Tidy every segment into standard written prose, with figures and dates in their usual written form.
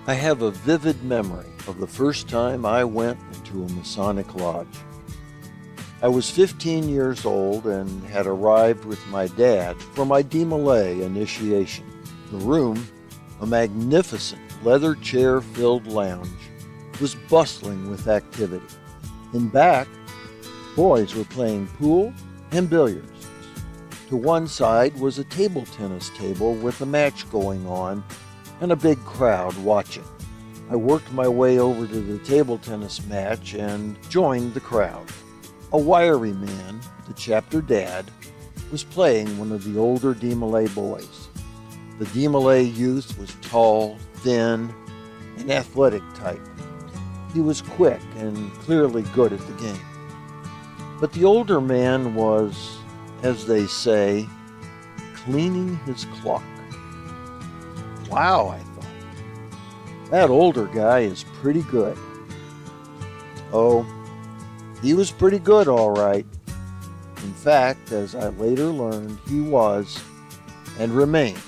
I have a vivid memory of the first time I went into a Masonic lodge. I was 15 years old and had arrived with my dad for my DeMolay initiation. The room, a magnificent leather chair-filled lounge, was bustling with activity. In back, boys were playing pool and billiards. To one side was a table tennis table with a match going on and a big crowd watching. I worked my way over to the table tennis match and joined the crowd. A wiry man, the chapter dad, was playing one of the older DeMolay boys. The DeMolay youth was tall, thin, and athletic type. He was quick and clearly good at the game. But the older man was, as they say, cleaning his clock. Wow, I thought. That older guy is pretty good. Oh, he was pretty good, all right. In fact, as I later learned, he was, and remains,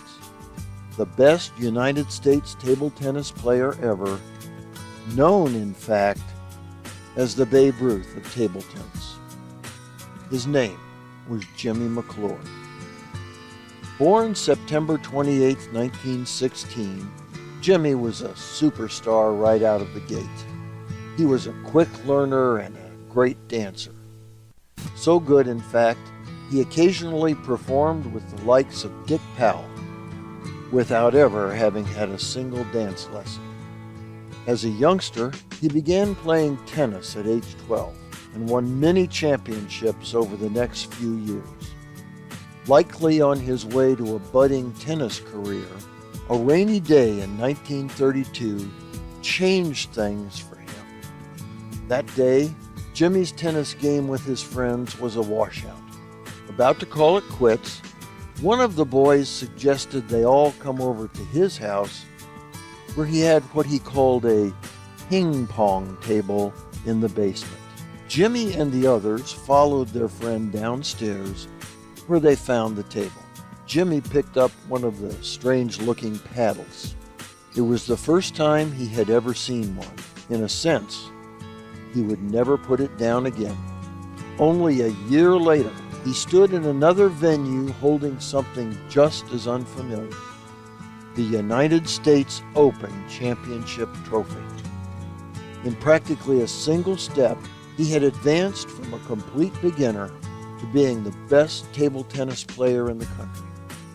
the best United States table tennis player ever, known, in fact, as the Babe Ruth of table tennis. His name was Jimmy McClure. Born September 28, 1916, Jimmy was a superstar right out of the gate. He was a quick learner and a great dancer. So good, in fact, he occasionally performed with the likes of Dick Powell, without ever having had a single dance lesson. As a youngster, he began playing tennis at age 12 and won many championships over the next few years. Likely on his way to a budding tennis career, a rainy day in 1932 changed things for him. That day, Jimmy's tennis game with his friends was a washout. About to call it quits, one of the boys suggested they all come over to his house, where he had what he called a ping-pong table in the basement. Jimmy and the others followed their friend downstairs, where they found the table. Jimmy picked up one of the strange-looking paddles. It was the first time he had ever seen one. In a sense, he would never put it down again. Only a year later, he stood in another venue holding something just as unfamiliar: the United States Open Championship trophy. In practically a single step, he had advanced from a complete beginner to being the best table tennis player in the country.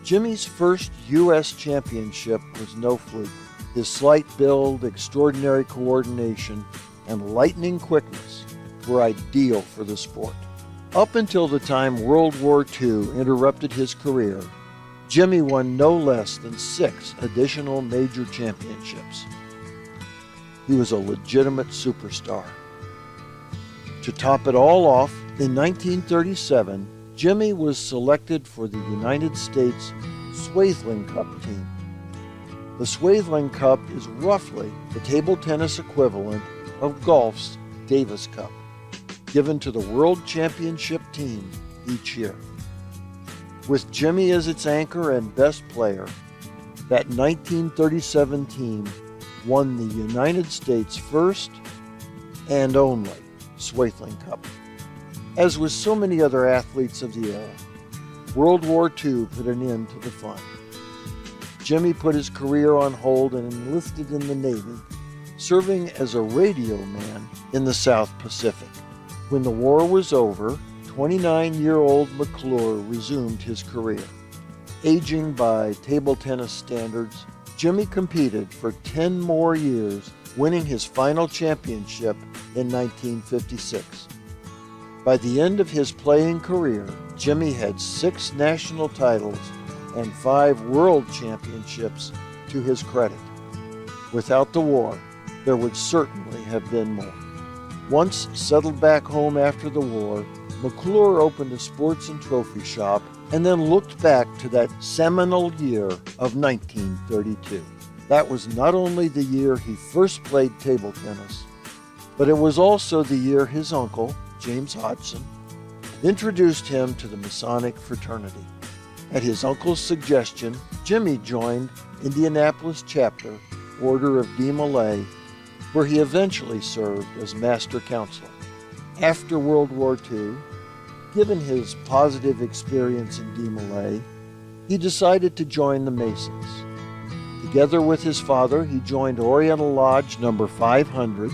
Jimmy's first U.S. championship was no fluke. His slight build, extraordinary coordination, and lightning quickness were ideal for the sport. Up until the time World War II interrupted his career, Jimmy won no less than 6 additional major championships. He was a legitimate superstar. To top it all off, in 1937, Jimmy was selected for the United States Swaithling Cup team. The Swaithling Cup is roughly the table tennis equivalent of golf's Davis Cup, given to the World Championship team each year. With Jimmy as its anchor and best player, that 1937 team won the United States' first and only Swaithling Cup. As with so many other athletes of the era, World War II put an end to the fun. Jimmy put his career on hold and enlisted in the Navy, serving as a radio man in the South Pacific. When the war was over, 29-year-old McClure resumed his career. Aging by table tennis standards, Jimmy competed for 10 more years, winning his final championship in 1956. By the end of his playing career, Jimmy had 6 national titles and 5 world championships to his credit. Without the war, there would certainly have been more. Once settled back home after the war, McClure opened a sports and trophy shop and then looked back to that seminal year of 1932. That was not only the year he first played table tennis, but it was also the year his uncle, James Hodgson, introduced him to the Masonic fraternity. At his uncle's suggestion, Jimmy joined Indianapolis chapter Order of Malay, where he eventually served as Master Counselor. After World War II, given his positive experience in Malay, he decided to join the Masons. Together with his father, he joined Oriental Lodge number 500,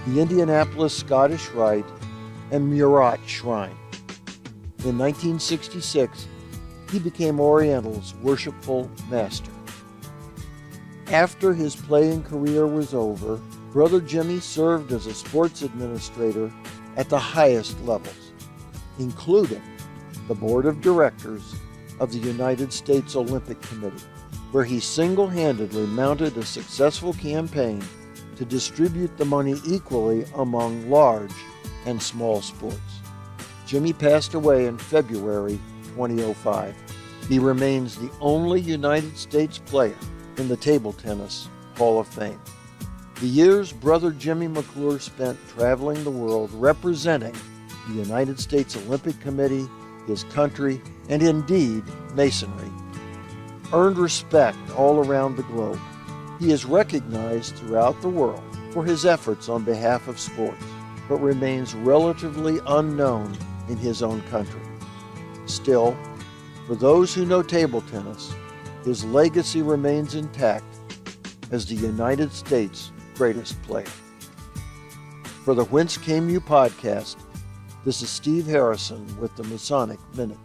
the Indianapolis Scottish Rite, and Murat Shrine. In 1966, he became Oriental's worshipful master. After his playing career was over, Brother Jimmy served as a sports administrator at the highest levels, including the board of directors of the United States Olympic Committee, where he single-handedly mounted a successful campaign to distribute the money equally among large and small sports. Jimmy passed away in February 2005. He remains the only United States player in the Table Tennis Hall of Fame. The years Brother Jimmy McClure spent traveling the world representing the United States Olympic Committee, his country, and indeed Masonry, earned respect all around the globe. He is recognized throughout the world for his efforts on behalf of sports, but remains relatively unknown in his own country. Still, for those who know table tennis, his legacy remains intact as the United States' greatest player. For the Whence Came You podcast, this is Steve Harrison with the Masonic Minute.